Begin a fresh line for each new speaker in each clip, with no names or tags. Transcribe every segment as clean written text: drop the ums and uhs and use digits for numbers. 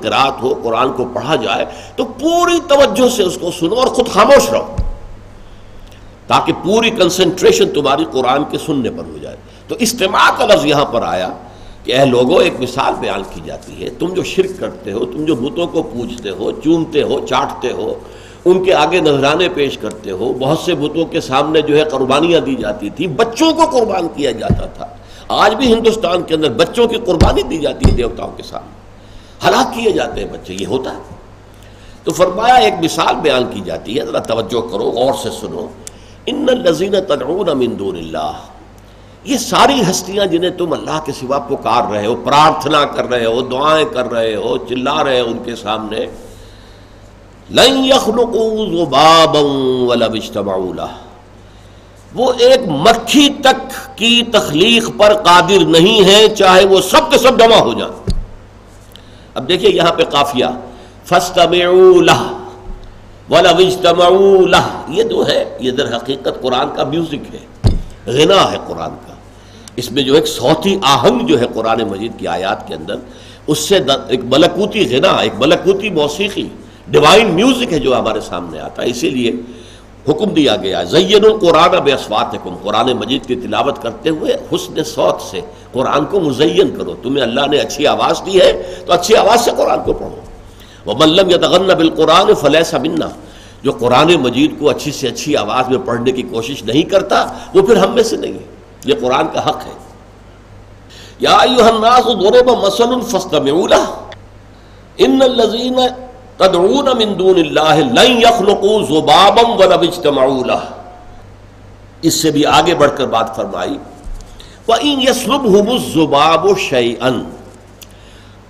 قرات ہو، قرآن کو پڑھا جائے تو پوری توجہ سے اس کو سنو اور خود خاموش رہو، تاکہ پوری کنسنٹریشن تمہاری قرآن کے سننے پر ہو جائے۔ تو استماع کا لفظ یہاں پر آیا کہ اے لوگوں، ایک مثال بیان کی جاتی ہے، تم جو شرک کرتے ہو، تم جو بتوں کو پوجتے ہو، چومتے ہو، چاٹتے ہو، ان کے آگے نذرانے پیش کرتے ہو، بہت سے بتوں کے سامنے جو ہے قربانیاں دی جاتی تھی، بچوں کو قربان کیا جاتا تھا۔ آج بھی ہندوستان کے اندر بچوں کی قربانی دی جاتی ہے دیوتاؤں کے سامنے، ہلاک کیے جاتے ہیں بچے، یہ ہوتا ہے۔ تو فرمایا ایک مثال بیان کی جاتی ہے، ذرا توجہ کرو، غور سے سنو۔ ان الذین تدعون من دون اللہ، یہ ساری ہستیاں جنہیں تم اللہ کے سوا پکار رہے ہو، پرارتھنا کر رہے ہو، دعائیں کر رہے ہو، چلا رہے ہو ان کے سامنے، لن یخلقوا ذبابا ولو اجتمعوا لہ، وہ ایک مکھی تک کی تخلیق پر قادر نہیں ہے چاہے وہ سب کے سب جمع ہو جائیں۔ اب دیکھیے یہاں پہ قافیہ فاستمعوا لہ وَلَوْ اجْتَمَعُوا لَهُ، یہ جو ہے یہ در حقیقت قرآن کا میوزک ہے، غنا ہے قرآن کا۔ اس میں جو ایک صوتی آہنگ جو ہے قرآن مجید کی آیات کے اندر، اس سے ایک ملکوتی غنا، ایک ملکوتی موسیقی، ڈیوائن میوزک ہے جو ہمارے سامنے آتا ہے۔ اسی لیے حکم دیا گیا ہے زینوا القرآن باصواتکم، قرآن مجید کی تلاوت کرتے ہوئے حسن صوت سے قرآن کو مزین کرو۔ تمہیں اللہ نے اچھی آواز دی ہے تو اچھی آواز سے قرآن کو پڑھو۔ وَمَن لَّمْ يَتَغَنَّ بِالْقُرْآنِ فَلَيْسَ مِنَّا، جو قرآن مجید کو اچھی سے اچھی آواز میں پڑھنے کی کوشش نہیں کرتا وہ پھر ہم میں سے نہیں ہے، یہ قرآن کا حق ہے۔ یا ایھا الناس ضرب مثل فاستمعوا لہ ان الذین تدعون من دون اللہ لن یخلقوا ذبابا ولو اجتمعوا لہ۔ اس سے بھی آگے بڑھ کر بات فرمائی وَإِن يَسْلُبْهُمُ الذُّبَابُ شَيْئًا،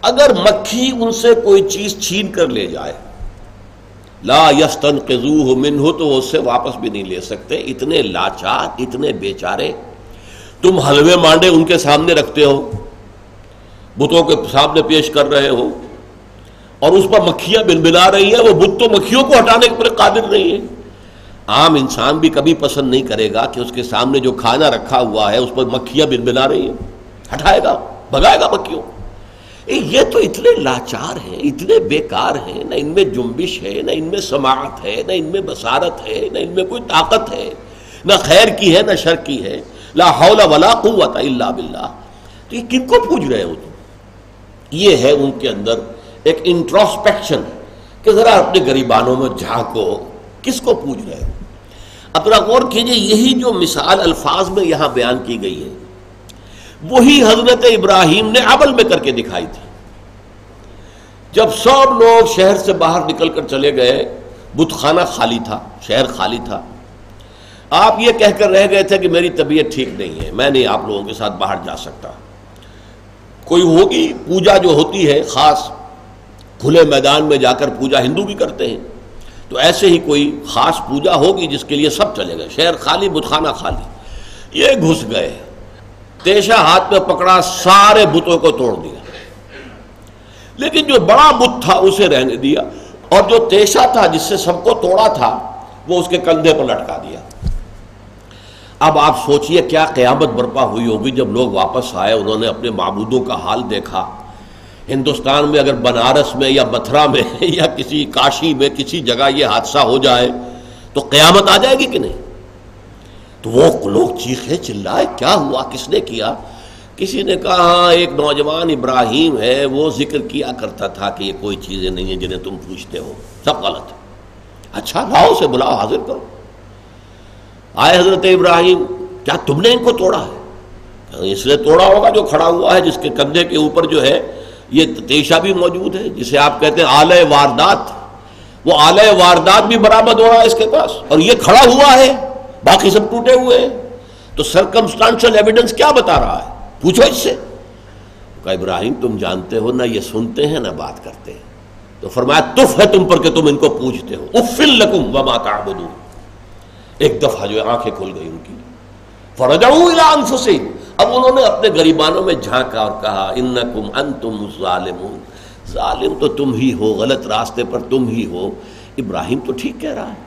اگر مکھی ان سے کوئی چیز چھین کر لے جائے، لا یستنقذوہ منہ، تو وہ اس سے واپس بھی نہیں لے سکتے۔ اتنے لاچار، اتنے بیچارے۔ تم حلوے مانڈے ان کے سامنے رکھتے ہو، بتوں کے سامنے پیش کر رہے ہو، اور اس پر مکھیاں بنبلا رہی ہیں، وہ بت تو مکھیوں کو ہٹانے کے پر قادر نہیں ہے۔ عام انسان بھی کبھی پسند نہیں کرے گا کہ اس کے سامنے جو کھانا رکھا ہوا ہے اس پر مکھیاں بنبلا رہی ہیں، ہٹائے گا، بھگائے گا مکھیوں۔ یہ تو اتنے لاچار ہیں، اتنے بیکار ہیں، نہ ان میں جنبش ہے، نہ ان میں سماعت ہے، نہ ان میں بصارت ہے، نہ ان میں کوئی طاقت ہے، نہ خیر کی ہے نہ شر کی ہے، لا حول ولا قوت الا باللہ۔ تو یہ کن کو پوچھ رہے ہو تم؟ یہ ہے ان کے اندر ایک انٹروسپیکشن کہ ذرا اپنے گریبانوں میں جھانکو، کس کو پوچھ رہے ہو؟ اب ذرا غور کیجئے، یہی جو مثال الفاظ میں یہاں بیان کی گئی ہے وہی حضرت ابراہیم نے عمل میں کر کے دکھائی تھی۔ جب سب لوگ شہر سے باہر نکل کر چلے گئے، بت خانہ خالی تھا، شہر خالی تھا، آپ یہ کہہ کر رہ گئے تھے کہ میری طبیعت ٹھیک نہیں ہے، میں نہیں آپ لوگوں کے ساتھ باہر جا سکتا۔ کوئی ہوگی پوجا جو ہوتی ہے خاص، کھلے میدان میں جا کر پوجا ہندو بھی کرتے ہیں، تو ایسے ہی کوئی خاص پوجا ہوگی جس کے لیے سب چلے گئے، شہر خالی، بت خانہ خالی۔ یہ گھس گئے، تیشا ہاتھ میں پکڑا، سارے بتوں کو توڑ دیا، لیکن جو بڑا بت تھا اسے رہنے دیا، اور جو تیشا تھا جس سے سب کو توڑا تھا وہ اس کے کندھے پر لٹکا دیا۔ اب آپ سوچئے کیا قیامت برپا ہوئی ہوگی جب لوگ واپس آئے، انہوں نے اپنے معبودوں کا حال دیکھا۔ ہندوستان میں اگر بنارس میں یا متھرا میں یا کسی کاشی میں کسی جگہ یہ حادثہ ہو جائے تو قیامت آ جائے گی کہ نہیں؟ تو وہ لوگ چیخے چلائے، کیا ہوا، کس نے کیا؟ کسی نے کہا ہاں ایک نوجوان ابراہیم ہے، وہ ذکر کیا کرتا تھا کہ یہ کوئی چیزیں نہیں ہیں جنہیں تم پوچھتے ہو، سب غلط ہے۔ اچھا لاؤ اسے بلاؤ، حاضر کرو۔ آئے حضرت ابراہیم، کیا تم نے ان کو توڑا ہے؟ اس نے توڑا ہوگا جو کھڑا ہوا ہے، جس کے کندھے کے اوپر جو ہے یہ تیشا بھی موجود ہے، جسے آپ کہتے ہیں آلہ واردات، وہ آلہ واردات بھی برآمد ہو رہا ہے اس کے پاس، اور یہ کھڑا ہوا ہے، باقی سب ٹوٹے ہوئے ہیں۔ تو سرکمسٹانشل ایویڈنس کیا بتا رہا ہے؟ پوچھو اس سے۔ کہا ابراہیم تم جانتے ہو نہ یہ سنتے ہیں نہ بات کرتے ہیں۔ تو فرمایا تف ہے تم پر کہ تم ان کو پوچھتے ہو، اف لکم وما تعبدون۔ ایک دفعہ جو آنکھیں کھل گئی ان کی، فرجعوا الی انفسہم، اب انہوں نے اپنے گریبانوں میں جھانکا اور کہا انکم انتم الظالمون، ظالم تو تم ہی ہو، غلط راستے پر تم ہی ہو۔ ابراہیم تو ٹھیک کہہ رہا ہے،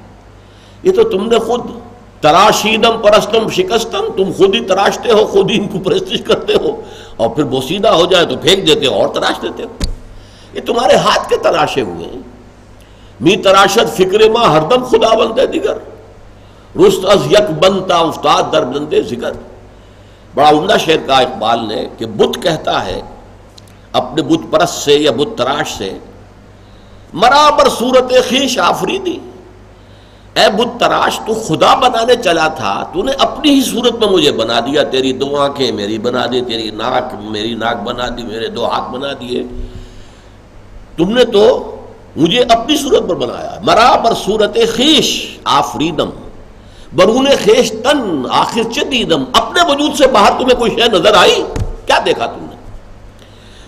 یہ تو تم نے خود تراشیدم پرستم شکستم، تم خود ہی تراشتے ہو، خود ہی ان کو پرستش کرتے ہو، اور پھر بوسیدہ ہو جائے تو پھینک دیتے ہو اور تراش دیتے ہو۔ یہ تمہارے ہاتھ کے تراشے ہوئے ہیں. می تراشد فکر ما ہر دم خدا بندے دیگر، رست از یک بنتا افتاد در بندے ذکر. بڑا عمدہ شعر کہا اقبال نے کہ بت کہتا ہے اپنے بت پرست سے یا بت تراش سے، مرا بر صورت خویش آفریدی. اے بت تراش، تو خدا بنانے چلا تھا، تو نے اپنی ہی صورت میں مجھے بنا دیا. تیری دو آنکھیں میری بنا دی، تیری ناک میری ناک بنا دی، میرے دو ہاتھ بنا دیے. تم نے تو مجھے اپنی صورت پر بنایا. مرا بر صورت خویش آفریدم برون خیش تن آخر چہ دیدم. اپنے وجود سے باہر تمہیں کوئی شے نظر آئی؟ کیا دیکھا تم نے؟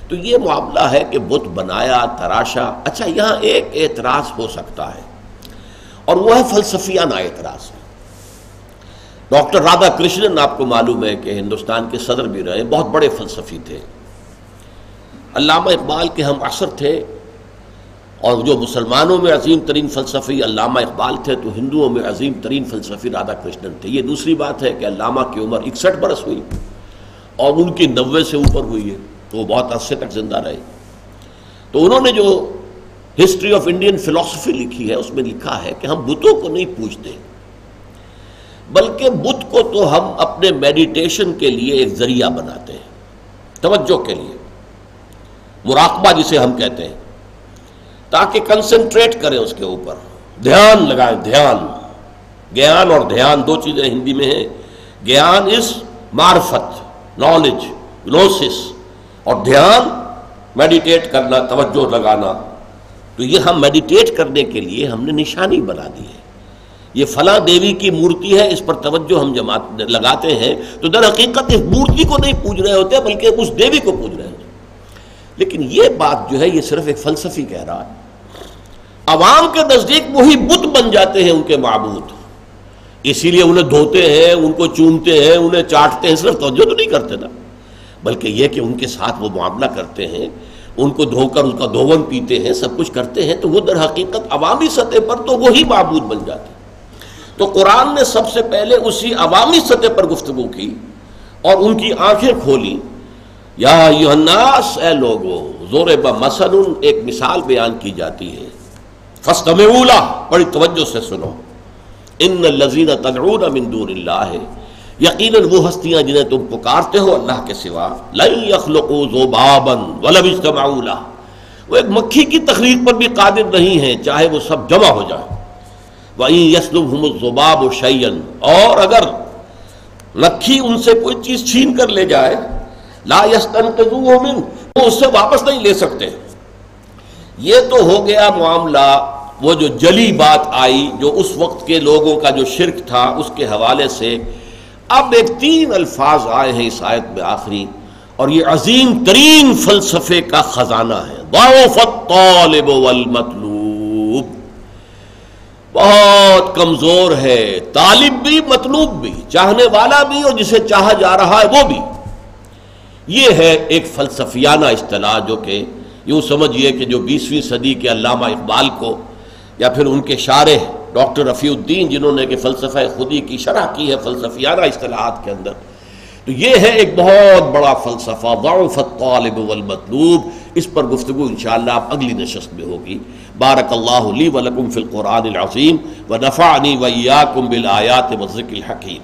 تو یہ معاملہ ہے کہ بت بنایا، تراشا. اچھا، یہاں ایک اعتراض ہو سکتا ہے اور وہ ہے فلسفیانہ اعتراض. ڈاکٹر رادھا کرشنن آپ کو معلوم ہے کہ ہندوستان کے صدر بھی رہے، بہت بڑے فلسفی تھے. علامہ اقبال کے ہم عصر تھے، اور جو مسلمانوں میں عظیم ترین فلسفی علامہ اقبال تھے تو ہندوؤں میں عظیم ترین فلسفی رادھا کرشنن تھے. یہ دوسری بات ہے کہ علامہ کی عمر 61 برس ہوئی اور ان کی 90 سے اوپر ہوئی ہے، تو وہ بہت عرصے تک زندہ رہے. تو انہوں نے جو ہسٹری آف انڈین فلسفی لکھی ہے اس میں لکھا ہے کہ ہم بتوں کو نہیں پوجتے، بلکہ بت کو تو ہم اپنے میڈیٹیشن کے لیے ایک ذریعہ بناتے ہیں، توجہ کے لیے، مراقبہ جسے ہم کہتے ہیں، تاکہ کنسنٹریٹ کریں اس کے اوپر، دھیان لگائیں. دھیان، گیان اور دھیان دو چیزیں ہندی میں ہیں. گیان از معرفت، نالج، گنوسس، اور دھیان میڈیٹیٹ کرنا، توجہ لگانا. تو یہ ہم میڈیٹیٹ کرنے کے لیے ہم نے نشانی بنا دی ہے. یہ فلاں دیوی کی مورتی ہے، اس پر توجہ ہم لگاتے ہیں تو در حقیقت اس مورتی کو نہیں پوج رہے ہوتے بلکہ اس دیوی کو پوج رہے ہوتے. لیکن یہ بات جو ہے یہ صرف ایک فلسفی کہہ رہا ہے. عوام کے نزدیک وہی بت بن جاتے ہیں ان کے معبود، اسی لیے انہیں دھوتے ہیں، ان کو چومتے ہیں، انہیں چاٹتے ہیں. صرف توجہ تو نہیں کرتے نا، بلکہ یہ کہ ان کے ساتھ وہ معاملہ کرتے ہیں، ان کو دھو کر ان کا دھون پیتے ہیں، سب کچھ کرتے ہیں. تو وہ در حقیقت عوامی سطح پر تو وہی معبود بن جاتے ہیں. تو قرآن نے سب سے پہلے اسی عوامی سطح پر گفتگو کی اور ان کی آنکھیں کھولی. یا ایھا الناس، اے لوگو، ضرب مثل، ایک مثال بیان کی جاتی ہے. فاستمعوا لہ، بڑی توجہ سے سنو. ان الذین تدعون من دون اللہ، یقیناً وہ ہستیاں جنہیں تم پکارتے ہو اللہ کے سوا، لن یخلقوا ذبابا ولو اجتمعوا لہ، وہ ایک مکھی کی تخلیق پر بھی قادر نہیں ہیں چاہے وہ سب جمع ہو جائیں. وَإِن يَسْلُبْهُمُ الذُّبَابُ شَيْئًا، اور اگر مکھی ان سے کوئی چیز چھین کر لے جائے، لا يَسْتَنقِذُوهُ مِنْهُ، وہ اس سے واپس نہیں لے سکتے. یہ تو ہو گیا معاملہ، وہ جو جلی بات آئی جو اس وقت کے لوگوں کا جو شرک تھا اس کے حوالے سے. اب ایک 3 الفاظ آئے ہیں اس آیت میں آخری، اور یہ عظیم ترین فلسفے کا خزانہ ہے. ضعف الطالب والمطلوب، بہت کمزور ہے طالب بھی، مطلوب بھی، چاہنے والا بھی اور جسے چاہا جا رہا ہے وہ بھی. یہ ہے ایک فلسفیانہ اصطلاح جو کہ یوں سمجھیے کہ جو 20ویں صدی کے علامہ اقبال کو یا پھر ان کے شارح ڈاکٹر رفیع الدین جنہوں نے کہ فلسفہ خودی کی شرح کی ہے فلسفیانہ اصطلاحات کے اندر، تو یہ ہے ایک بہت بڑا فلسفہ ضعف الطالب والمطلوب. اس پر گفتگو انشاءاللہ اب اگلی نشست میں ہوگی. بارک اللہ لی ولکم فی القرآن العظیم ونفعنی وإیاکم بالآیات والذکر الحکیم.